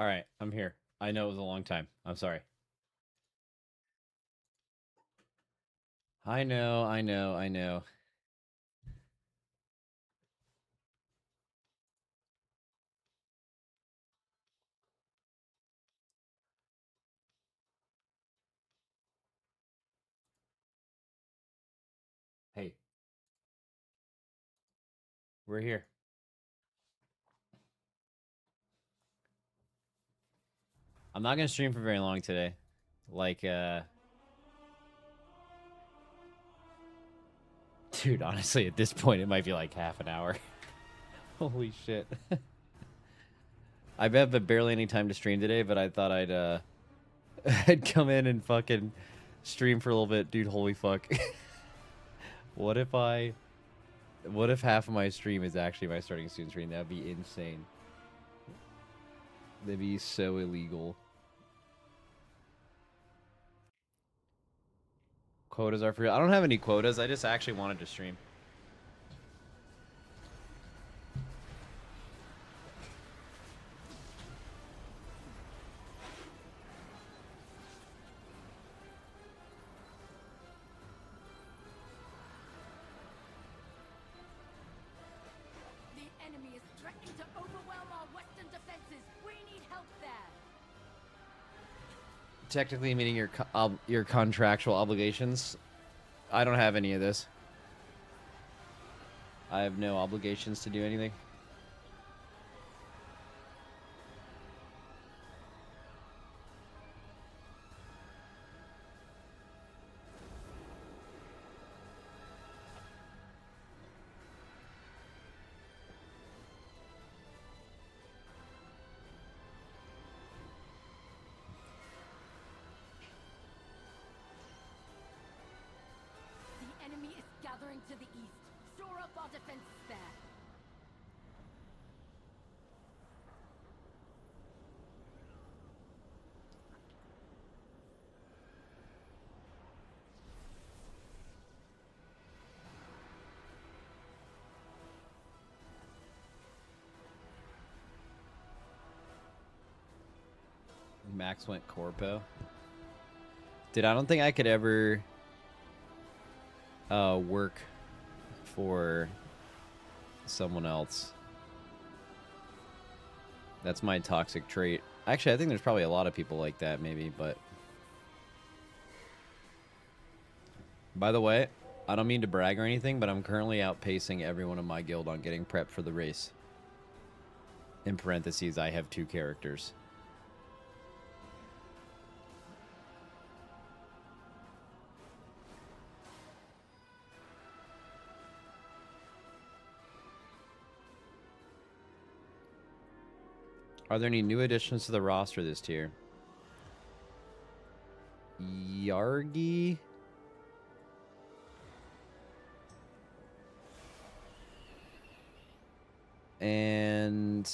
All right, I'm here. I know it was a long time. I'm sorry. I know. Hey, we're here. I'm not gonna stream for very long today. Like, dude, honestly, at this point, it might be like half an hour. Holy shit. I've had barely any time to stream today, but I thought I'd come in and fucking stream for a little bit, dude. Holy fuck. what if I, what if half of my stream is actually my starting student stream? That'd be insane. That'd be so illegal. Quotas are free. I don't have any quotas. I just actually wanted to stream. The enemy is threatening to overwhelm our western defenses. We need help there. Technically meeting your contractual obligations. I don't have any of this. I have no obligations to do anything. The enemy is gathering to the east. Shore up our defenses there. Max went corpo. Dude, I don't think I could ever work for someone else. That's my toxic trait. Actually, I think there's probably a lot of people like that, maybe, but... By the way, I don't mean to brag or anything, but I'm currently outpacing everyone in my guild on getting prepped for the race. In parentheses, I have 2 characters. Are there any new additions to the roster this tier? Yargi? And...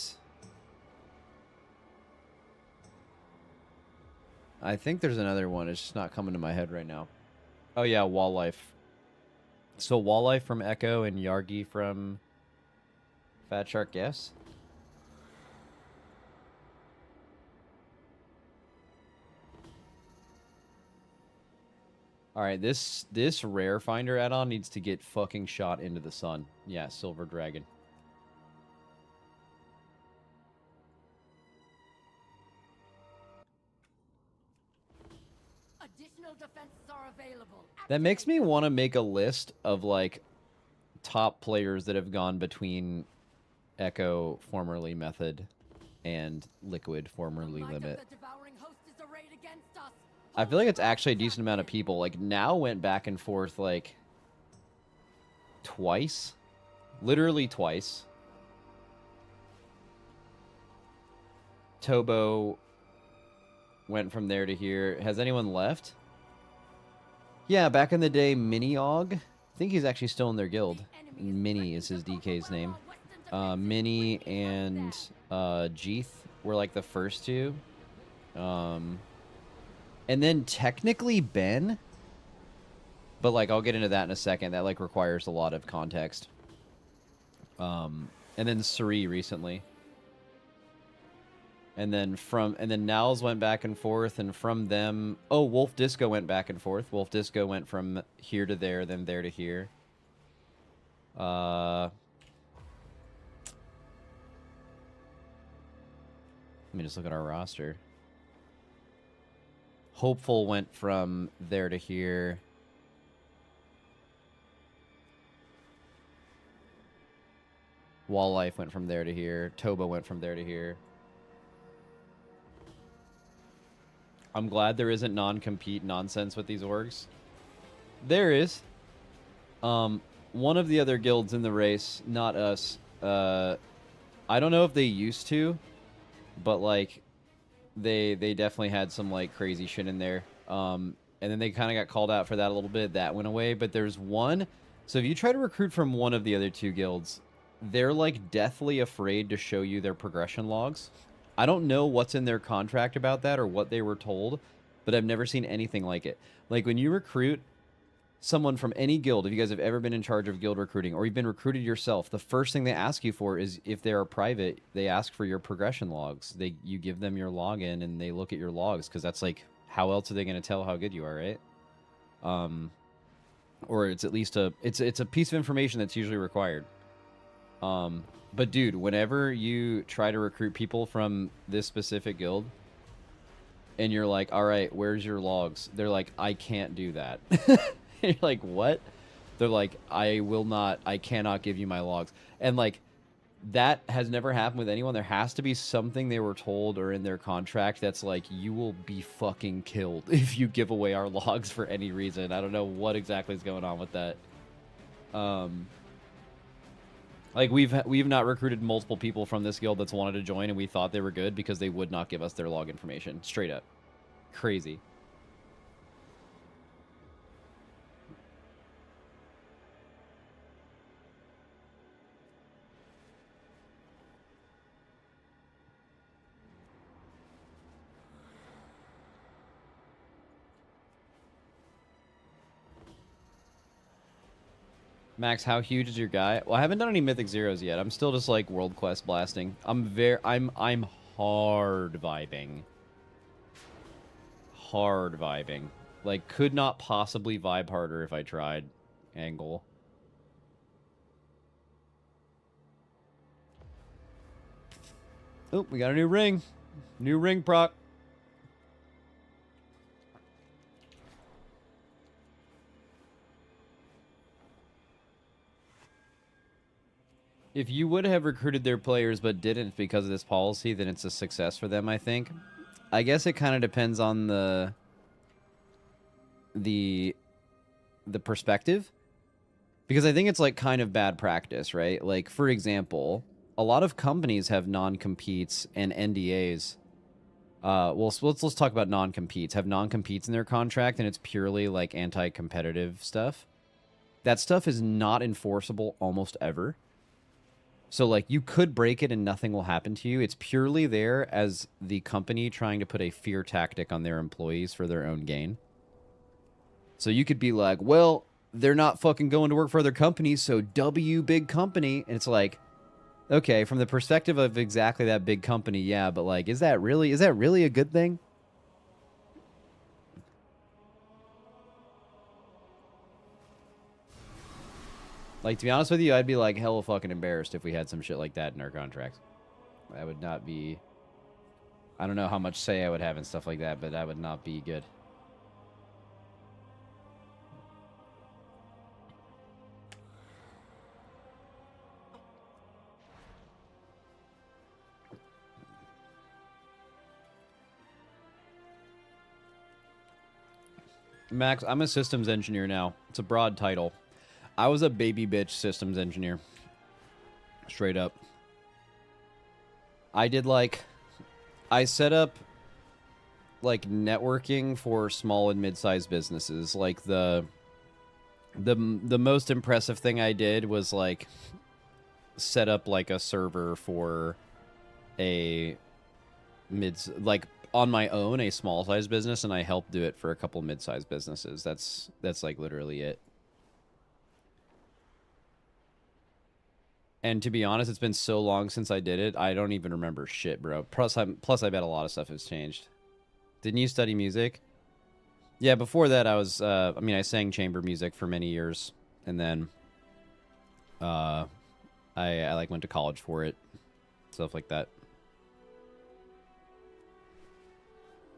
I think there's another one. It's just not coming to my head right now. Oh yeah, Walllife. So Walllife from Echo and Yargi from Fat Shark, yes? Alright, this Rare Finder add-on needs to get fucking shot into the sun. Yeah, Silver Dragon. Additional defenses are available. That makes me want to make a list of, like, top players that have gone between Echo, formerly Method, and Liquid, formerly Limit. I feel like it's actually a decent amount of people. Like, Now went back and forth, like, twice. Literally twice. Tobo went from there to here. Has anyone left? Yeah, back in the day, Mini-Og. I think he's actually still in their guild. Mini is his DK's name. Mini and Jeeth were like the first 2. And then technically Ben. But like I'll get into that in a second. That like requires a lot of context. And then Suri recently. And then Nals went back and forth, and from them, oh, Wolf Disco went back and forth. Wolf Disco went from here to there, then there to here. Let me just look at our roster. Hopeful went from there to here. Walllife went from there to here. Toba went from there to here. I'm glad there isn't non-compete nonsense with these orgs. There is. One of the other guilds in the race, not us. I don't know if they used to, but like they definitely had some like crazy shit in there. And then they kind of got called out for that a little bit. That went away, but there's one. So if you try to recruit from one of the other two guilds, they're like deathly afraid to show you their progression logs. I don't know what's in their contract about that or what they were told, but I've never seen anything like it. Like when you recruit someone from any guild, if you guys have ever been in charge of guild recruiting or you've been recruited yourself, the first thing they ask you for is, if they are private, they ask for your progression logs. You give them your login and they look at your logs, because that's like, how else are they going to tell how good you are, right? Or it's at least it's a piece of information that's usually required. But dude, whenever you try to recruit people from this specific guild and you're like, all right, where's your logs? They're like, I can't do that. You're like, what? They're like, I cannot give you my logs. And like, that has never happened with anyone. There has to be something they were told or in their contract that's like, you will be fucking killed if you give away our logs for any reason. I don't know what exactly is going on with that. Like we've not recruited multiple people from this guild that's wanted to join, and we thought they were good because they would not give us their log information. Straight up. Crazy. Max, how huge is your guy? Well, I haven't done any Mythic Zeros yet. I'm still just like World Quest blasting. I'm hard vibing. Hard vibing. Like, could not possibly vibe harder if I tried. Angle. Oh, we got a new ring. New ring proc. If you would have recruited their players but didn't because of this policy, then it's a success for them, I think. I guess it kind of depends on the perspective. Because I think it's like kind of bad practice, right? Like, for example, a lot of companies have non-competes and NDAs. Well, so let's talk about non-competes. Have non-competes in their contract, and it's purely like anti-competitive stuff. That stuff is not enforceable almost ever. So, like, you could break it and nothing will happen to you. It's purely there as the company trying to put a fear tactic on their employees for their own gain. So you could be like, well, they're not fucking going to work for other companies, so W big company. And it's like, okay, from the perspective of exactly that big company, yeah, but like, is that really a good thing? Like, to be honest with you, I'd be like hella fucking embarrassed if we had some shit like that in our contracts. I would not be... I don't know how much say I would have and stuff like that, but that would not be good. Max, I'm a systems engineer now. It's a broad title. I was a baby bitch systems engineer. Straight up. I did like... I set up like networking for small and mid-sized businesses. Like the most impressive thing I did was like set up like a server for a like on my own, a small-sized business, and I helped do it for a couple mid-sized businesses. That's like literally it. And to be honest, it's been so long since I did it, I don't even remember shit, bro. Plus I bet a lot of stuff has changed. Didn't you study music? Yeah, before that I mean I sang chamber music for many years, and then uh I like went to college for it. Stuff like that.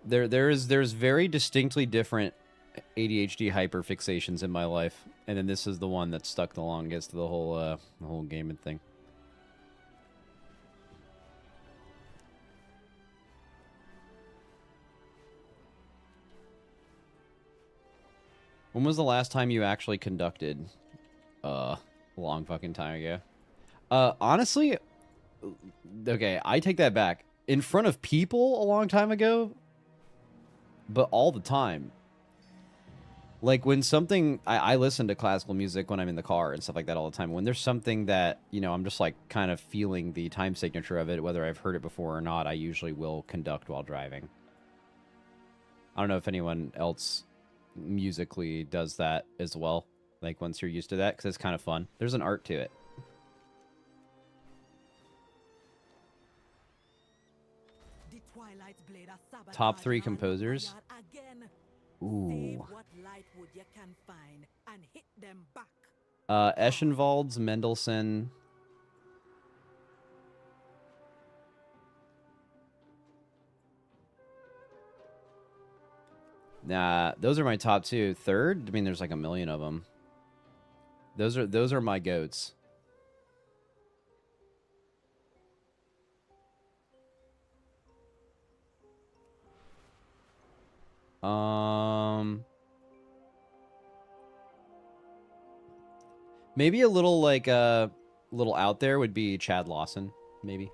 There's very distinctly different ADHD hyperfixations in my life, and then this is the one that stuck the longest, the whole gaming thing. When was the last time you actually conducted? A long fucking time ago. Honestly, okay, I take that back. In front of people a long time ago, but all the time. Like when something, I listen to classical music when I'm in the car and stuff like that all the time. When there's something that, you know, I'm just like kind of feeling the time signature of it, whether I've heard it before or not, I usually will conduct while driving. I don't know if anyone else musically does that as well. Like once you're used to that, because it's kind of fun. There's an art to it. Top 3 composers. Ooh. Eschenwalds, Mendelssohn. Nah, those are my top 2. Third, I mean, there's like a million of them. Those are my goats. Maybe a little like little out there would be Chad Lawson, maybe.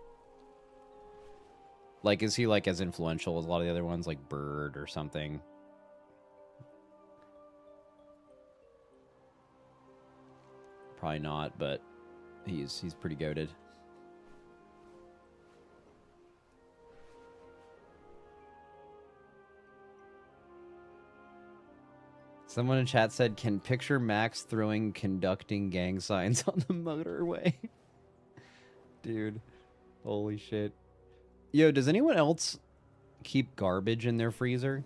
Like, is he like as influential as a lot of the other ones, like Bird or something? Probably not, but he's pretty goated. Someone in chat said, "Can picture Max throwing conducting gang signs on the motorway." Dude, holy shit. Yo, does anyone else keep garbage in their freezer?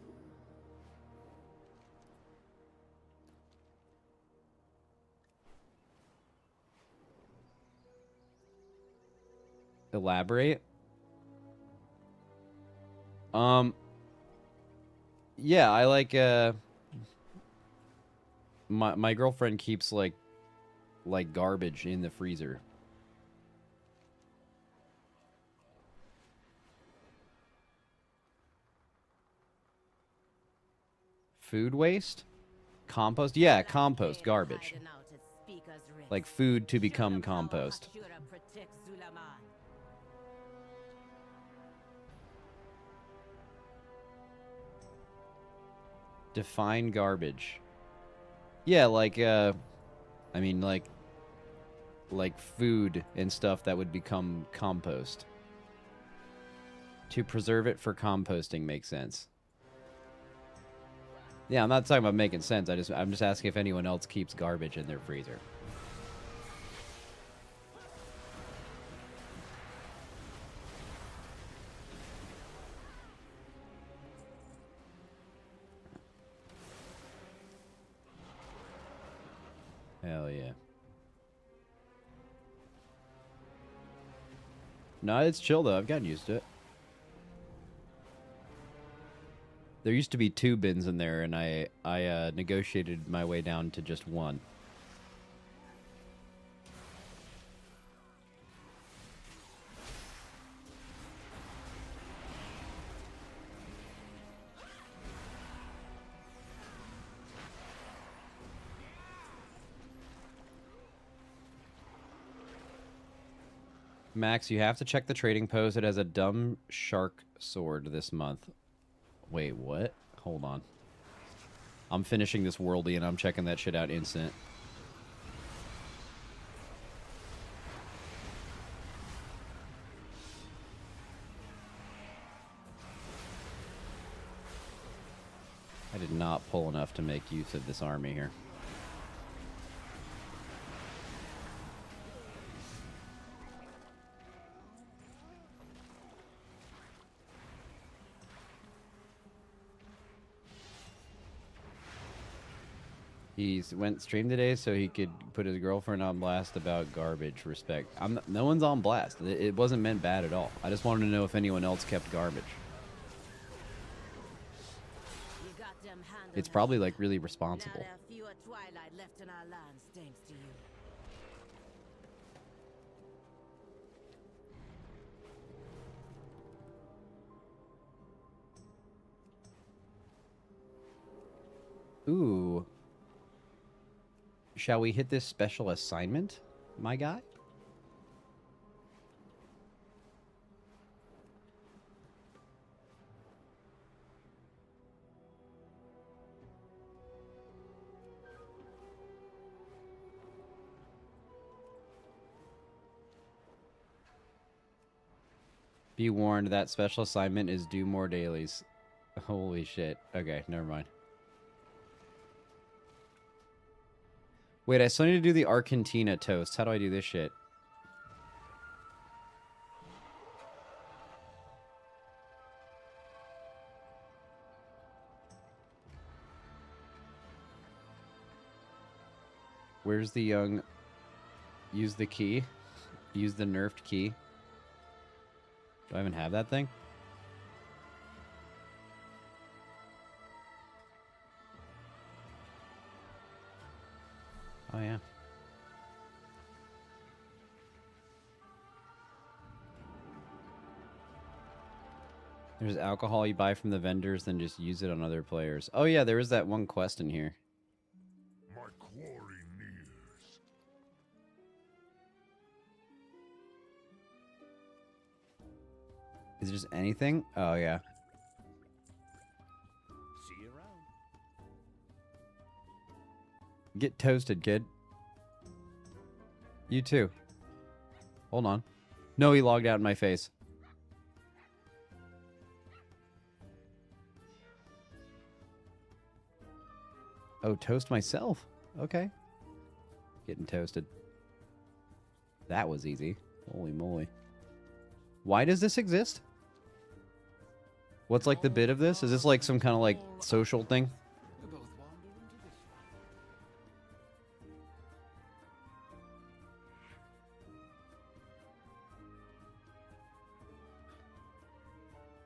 Elaborate? Yeah, I like my girlfriend keeps like garbage in the freezer. Food waste? Compost? Yeah, compost, garbage. Like food to become compost. Define garbage. Yeah, like I mean like food and stuff that would become compost. To preserve it for composting makes sense. Yeah, I'm not talking about making sense. I'm just asking if anyone else keeps garbage in their freezer. Hell yeah. No, it's chill though. I've gotten used to it. There used to be 2 bins in there, and I negotiated my way down to just 1. Max, you have to check the trading post. It has a dumb shark sword this month. Wait, what? Hold on. I'm finishing this worldie and I'm checking that shit out instant. I did not pull enough to make use of this army here. He went stream today so he could put his girlfriend on blast about garbage. Respect. No one's on blast. It wasn't meant bad at all. I just wanted to know if anyone else kept garbage. It's probably like really responsible. Ooh. Shall we hit this special assignment, my guy? Be warned, that special assignment is do more dailies. Holy shit. Okay, never mind. Wait, I still need to do the Argentina toast. How do I do this shit? Where's the young... Use the key. Use the nerfed key. Do I even have that thing? Oh, yeah. There's alcohol you buy from the vendors, then just use it on other players. Oh, yeah, there is that one quest in here. My quarry nears. Is it just anything? Oh, yeah. See you around. Get toasted, kid. You too. Hold on. No, he logged out in my face. Oh, toast myself? Okay. Getting toasted. That was easy. Holy moly. Why does this exist? What's like the bit of this? Is this like some kind of like social thing?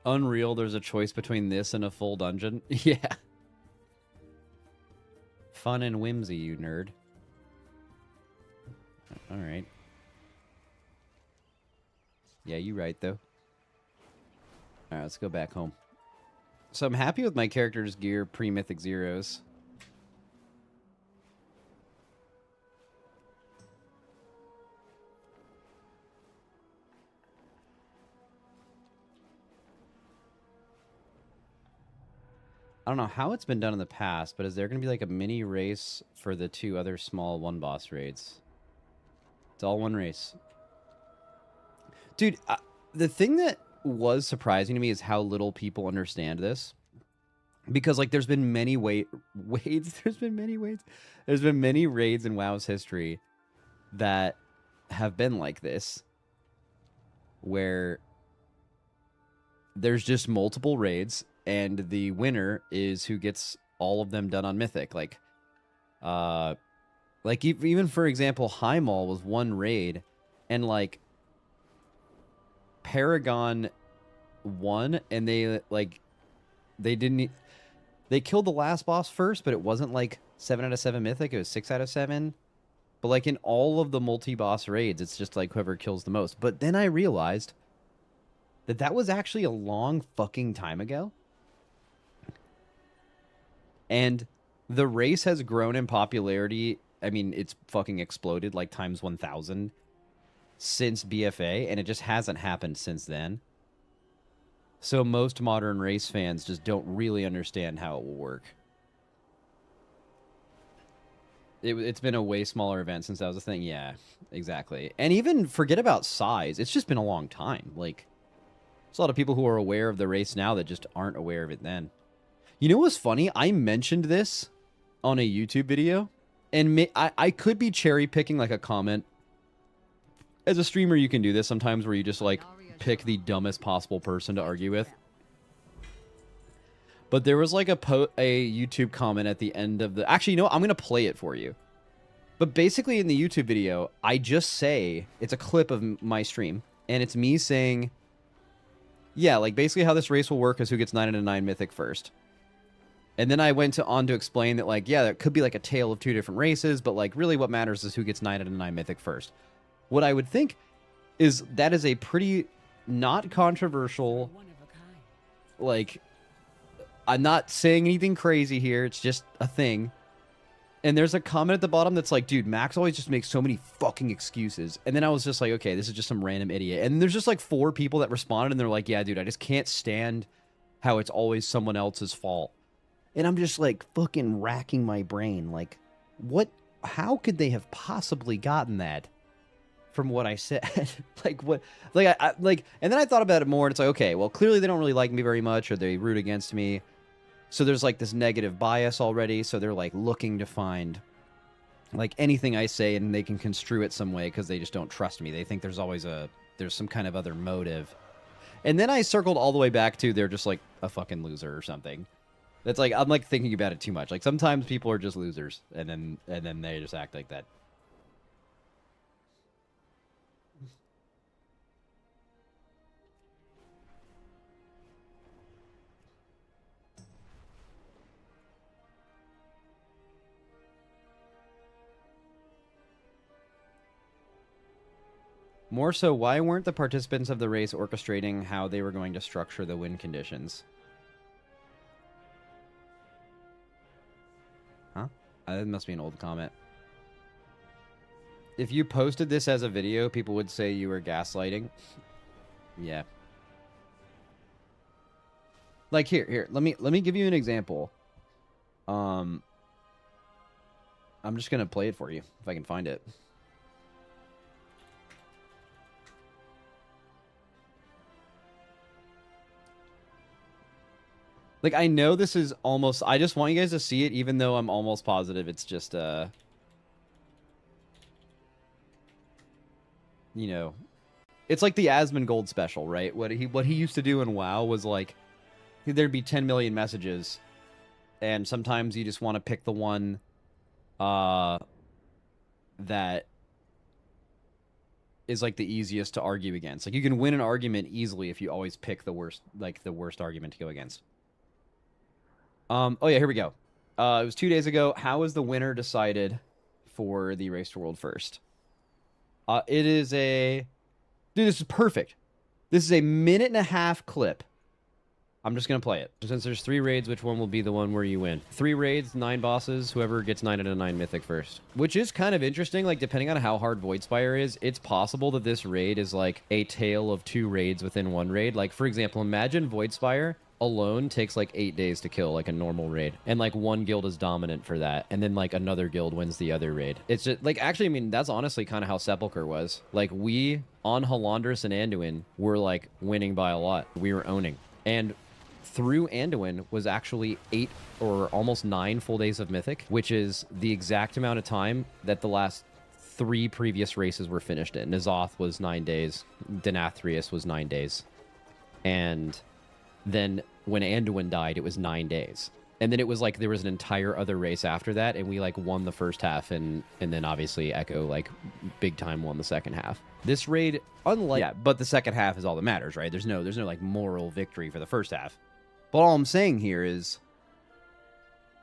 Unreal, there's a choice between this and a full dungeon. Yeah. Fun and whimsy, you nerd. Alright. Yeah, you right, though. Alright, let's go back home. So I'm happy with my character's gear pre-Mythic Zeros. I don't know how it's been done in the past, but is there going to be like a mini race for the two other small one boss raids? It's all one race. Dude, the thing that was surprising to me is how little people understand this. Because like there's been many there's been many raids in WoW's history that have been like this. Where there's just multiple raids and the winner is who gets all of them done on Mythic. Like even for example, Highmall was one raid, and like Paragon won, and they killed the last boss first, but it wasn't like 7 out of 7 Mythic. It was 6 out of 7. But like in all of the multi-boss raids, it's just like whoever kills the most. But then I realized that was actually a long fucking time ago. And the race has grown in popularity. I mean, it's fucking exploded like times 1,000 since BFA, and it just hasn't happened since then. So most modern race fans just don't really understand how it will work. It's been a way smaller event since that was a thing. Yeah, exactly. And even forget about size. It's just been a long time. Like, there's a lot of people who are aware of the race now that just aren't aware of it then. You know what's funny? I mentioned this on a YouTube video, and I could be cherry picking like a comment. As a streamer, you can do this sometimes where you just like pick the dumbest possible person to argue with. But there was like a YouTube comment at the end of the... Actually, you know what? I'm going to play it for you. But basically in the YouTube video, I just say... It's a clip of my stream. And it's me saying... Yeah, like basically how this race will work is who gets 9 out of 9 mythic first. And then I went on to explain that, like, yeah, that could be like a tale of two different races, but like really what matters is who gets 9 out of 9 mythic first. What I would think is that is a pretty not controversial, like, I'm not saying anything crazy here, it's just a thing. And there's a comment at the bottom that's like, dude, Max always just makes so many fucking excuses. And then I was just like, okay, this is just some random idiot. And there's just like 4 people that responded and they're like, yeah, dude, I just can't stand how it's always someone else's fault. And I'm just like fucking racking my brain. Like, what? How could they have possibly gotten that from what I said? Like, what? Like, like, and then I thought about it more and it's like, okay, well, clearly they don't really like me very much or they root against me. So there's like this negative bias already. So they're like looking to find like anything I say and they can construe it some way because they just don't trust me. They think there's always there's some kind of other motive. And then I circled all the way back to they're just like a fucking loser or something. That's like, I'm like thinking about it too much. Like sometimes people are just losers and then they just act like that. More so, why weren't the participants of the race orchestrating how they were going to structure the win conditions? Huh? That must be an old comment. If you posted this as a video, people would say you were gaslighting. Yeah. Like here, let me give you an example. I'm just gonna play it for you if I can find it. Like, I know this is almost... I just want you guys to see it, even though I'm almost positive it's just, you know... It's like the Asmongold special, right? What he used to do in WoW was, like... There'd be 10 million messages, and sometimes you just want to pick the one, that is, like, the easiest to argue against. Like, you can win an argument easily if you always pick the worst argument to go against. Oh yeah, here we go. It was 2 days ago. How is the winner decided for the Race to World First? It is a... Dude, this is perfect. This is a 1.5-minute clip. I'm just going to play it. Since there's 3 raids, which one will be the one where you win? 3 raids, 9 bosses, whoever gets 9 out of 9 mythic first. Which is kind of interesting, like, depending on how hard Voidspire is, it's possible that this raid is, like, a tale of 2 raids within one raid. Like, for example, imagine Voidspire alone takes, like, 8 days to kill, like, a normal raid. And, like, one guild is dominant for that. And then, like, another guild wins the other raid. It's just, like, actually, I mean, that's honestly kind of how Sepulchre was. Like, we, on Halandris and Anduin, were, like, winning by a lot. We were owning. And... through Anduin was actually 8 or almost 9 full days of Mythic, which is the exact amount of time that the last 3 previous races were finished in. N'Zoth was 9 days, Denathrius was 9 days. And then when Anduin died, it was 9 days. And then it was like there was an entire other race after that, and we like won the first half, and then obviously Echo like big time won the second half. This raid, unlike... Yeah, but the second half is all that matters, right? There's no like moral victory for the first half. But all I'm saying here is,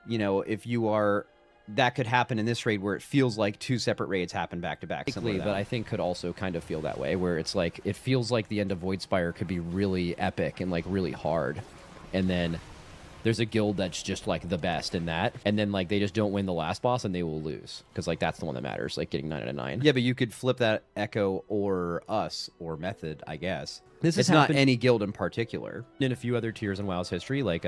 you know, if you are, that could happen in this raid where it feels like 2 separate raids happen back to back. But I think could also kind of feel that way, where it's like, it feels like the end of Voidspire could be really epic and like really hard. And then there's a guild that's just like the best in that. And then like they just don't win the last boss and they will lose. Because like that's the one that matters, like getting 9 out of 9. Yeah, but you could flip that Echo or us or Method, I guess. It's not any guild in particular. In a few other tiers in WoW's history, like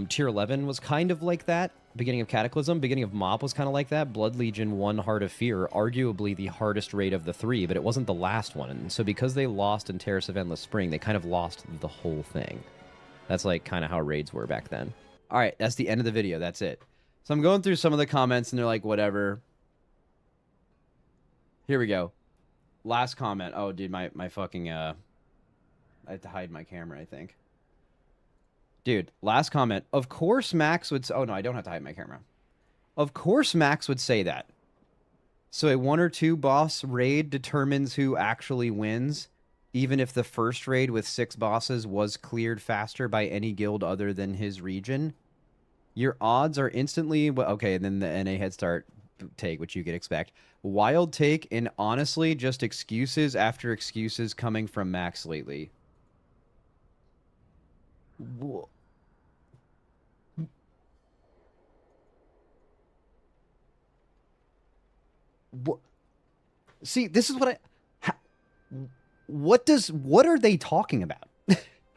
tier 11 was kind of like that. Beginning of Cataclysm, beginning of Mop was kind of like that. Blood Legion won Heart of Fear, arguably the hardest raid of the 3, but it wasn't the last one. And so because they lost in Terrace of Endless Spring, they kind of lost the whole thing. That's like kind of how raids were back then. All right, that's the end of the video. That's it. So I'm going through some of the comments and they're like, whatever. Here we go. Last comment. Oh, dude, my fucking, I have to hide my camera, I think. Dude, last comment. Of course Max would... Oh, no, I don't have to hide my camera. Of course Max would say that. So a 1 or 2 boss raid determines who actually wins, even if the first raid with 6 bosses was cleared faster by any guild other than his region. Your odds are instantly... Well, okay, and then the NA head start take, which you could expect. Wild take, and honestly, just excuses after excuses coming from Max lately. Whoa. What? See, this is what what are they talking about?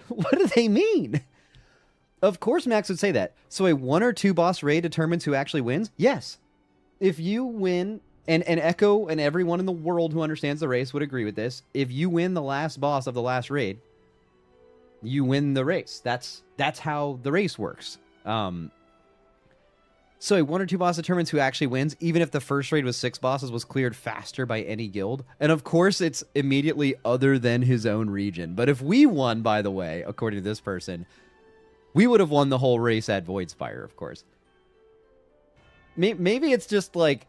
What do they mean? Of course Max would say that. So a 1 or 2 boss raid determines who actually wins? Yes. If you win, and Echo and everyone in the world who understands the race would agree with this, if you win the last boss of the last raid, you win the race. That's how the race works. So a 1 or 2 boss determines who actually wins, even if the first raid with 6 bosses was cleared faster by any guild. And of course, it's immediately other than his own region. But if we won, by the way, according to this person, we would have won the whole race at Voidspire, of course. Maybe it's just like...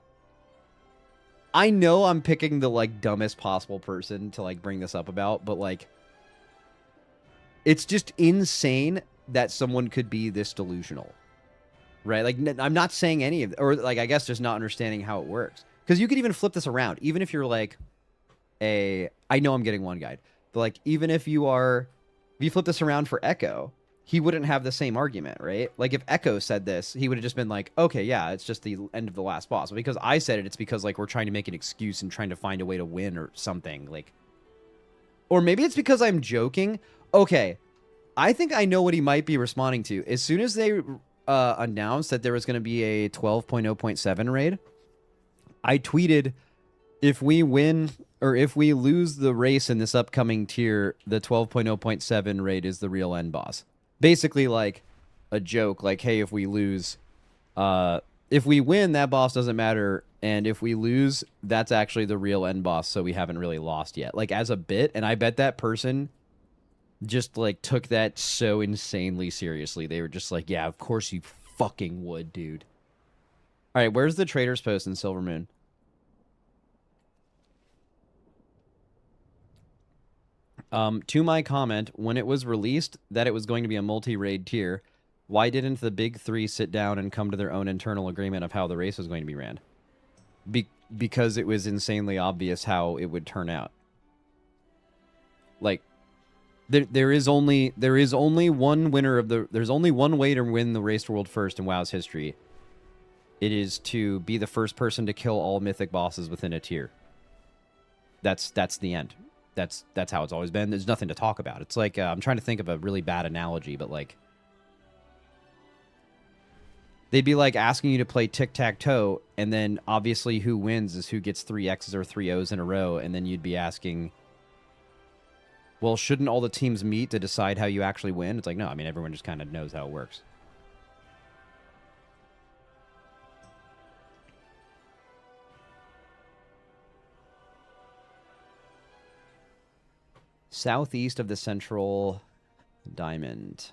I know I'm picking the, like, dumbest possible person to, like, bring this up about, but, like... It's just insane that someone could be this delusional. Right? Like, I'm not saying any of... Or, like, I guess just not understanding how it works. Because you could even flip this around. Even if you're, like, a... I know I'm getting one guide. But, like, even if you are... If you flip this around for Echo, he wouldn't have the same argument, right? Like, if Echo said this, he would have just been like, okay, yeah, it's just the end of the last boss. But because I said it, it's because, like, we're trying to make an excuse and trying to find a way to win or something. Like... Or maybe it's because I'm joking. Okay, I think I know what he might be responding to. As soon as they... announced that there was going to be a 12.0.7 raid, I tweeted, if we win or if we lose the race in this upcoming tier, the 12.0.7 raid is the real end boss. Basically like a joke, like, hey, if we lose, if we win, that boss doesn't matter, and if we lose, that's actually the real end boss, so we haven't really lost yet. Like, as a bit, and I bet that person just, like, took that so insanely seriously. They were just like, yeah, of course you fucking would, dude. All right, where's the Trader's Post in Silver Moon? To my comment, when it was released that it was going to be a multi-raid tier, why didn't the big 3 sit down and come to their own internal agreement of how the race was going to be ran? Because it was insanely obvious how it would turn out. Like... There is only one winner of the... There's only one way to win the Race to World First in WoW's history. It is to be the first person to kill all mythic bosses within a tier. That's the end. That's how it's always been. There's nothing to talk about. It's like... I'm trying to think of a really bad analogy, but like... They'd be like asking you to play tic-tac-toe, and then obviously who wins is who gets 3 X's or 3 O's in a row, and then you'd be asking... Well, shouldn't all the teams meet to decide how you actually win? It's like, no, I mean, everyone just kind of knows how it works. Southeast of the central diamond.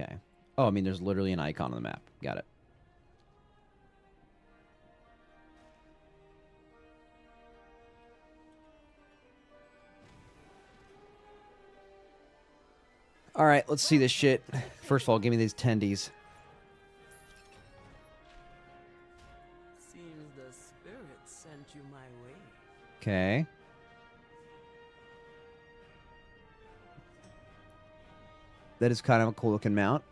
Okay. Oh, I mean, there's literally an icon on the map. Got it. All right, let's see this shit. First of all, give me these tendies. Seems the spirit sent you my way. Okay. That is kind of a cool looking mount.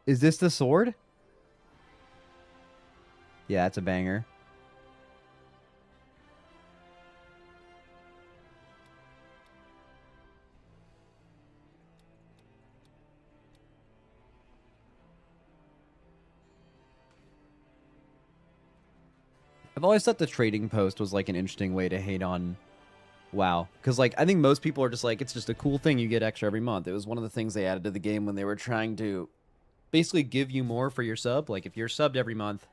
Is this the sword? Yeah, it's a banger. I've always thought the trading post was like an interesting way to hate on WoW. Because like, I think most people are just like, it's just a cool thing you get extra every month. It was one of the things they added to the game when they were trying to basically give you more for your sub. Like if you're subbed every month,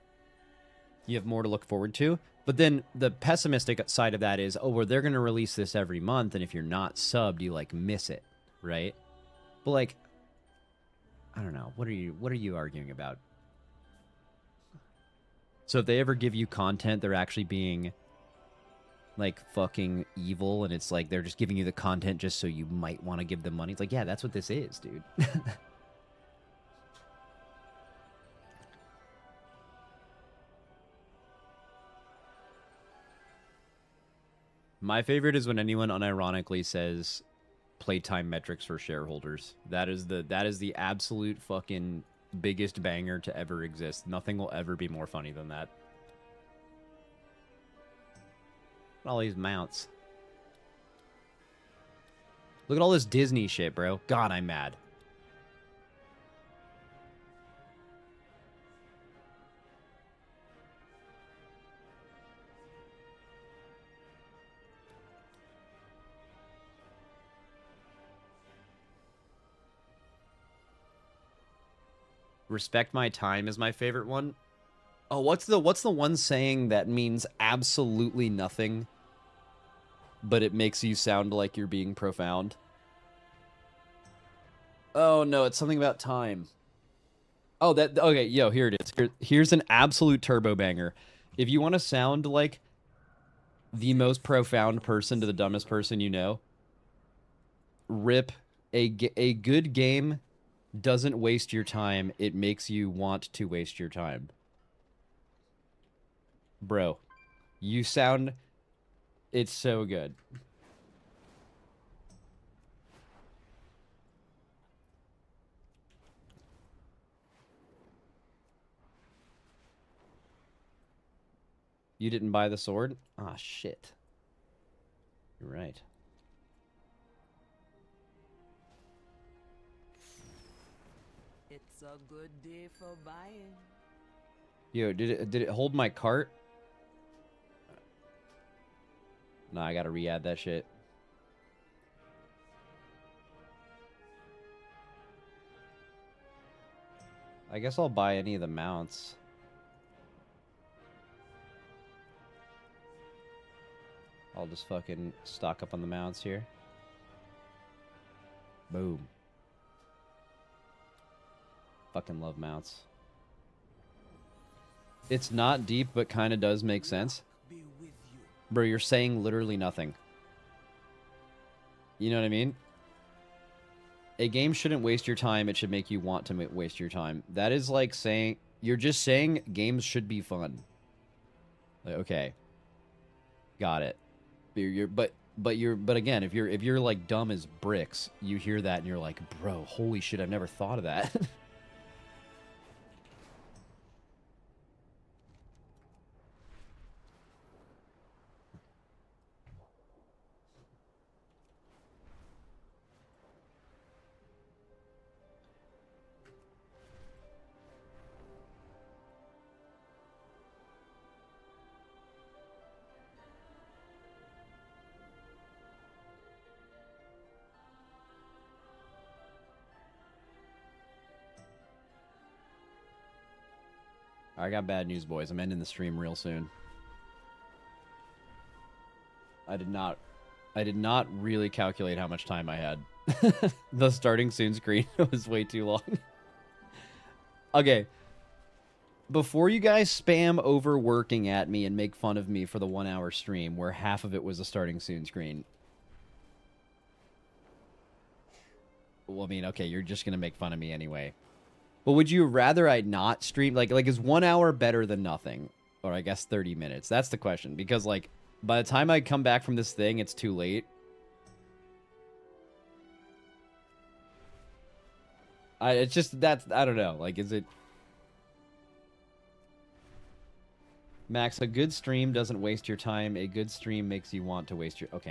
you have more to look forward to. But then the pessimistic side of that is, oh, well, they're going to release this every month, and if you're not subbed, you like miss it, right? But like, I don't know. What are you arguing about? So if they ever give you content, they're actually being like fucking evil, and it's like they're just giving you the content just so you might want to give them money. It's like, yeah, that's what this is, dude. My favorite is when anyone unironically says playtime metrics for shareholders. That is the absolute fucking biggest banger to ever exist. Nothing will ever be more funny than that. All these mounts. Look at all this Disney shit, bro. God, I'm mad. Respect my time is my favorite one. Oh, what's the one saying that means absolutely nothing, but it makes you sound like you're being profound? Oh no, it's something about time. Oh, that okay, yo, here it is. Here's an absolute turbo banger. If you want to sound like the most profound person to the dumbest person you know, rip a good game doesn't waste your time, it makes you want to waste your time. Bro, you sound... It's so good. You didn't buy the sword? Ah, shit. You're right. It's a good day for buying. Yo, did it hold my cart? Nah, I gotta re-add that shit. I guess I'll buy any of the mounts. I'll just fucking stock up on the mounts here. Boom. Fucking love mounts. It's not deep, but kind of does make sense. Be with you. Bro, you're saying literally nothing. You know what I mean? A game shouldn't waste your time. It should make you want to waste your time. That is like saying... You're just saying games should be fun. Like, okay. Got it. But again, if you're like dumb as bricks, you hear that and you're like, bro, holy shit, I've never thought of that. I got bad news, boys. I'm ending the stream real soon. I did not really calculate how much time I had. The starting soon screen was way too long. Okay. Before you guys spam overworking at me and make fun of me for the 1 hour stream where half of it was a starting soon screen. Well, I mean, okay, you're just going to make fun of me anyway. But would you rather I not stream? Like, is 1 hour better than nothing? Or I guess 30 minutes. That's the question. Because, like, by the time I come back from this thing, it's too late. It's just, I don't know. Like, is it... Max, a good stream doesn't waste your time. A good stream makes you want to waste your... Okay.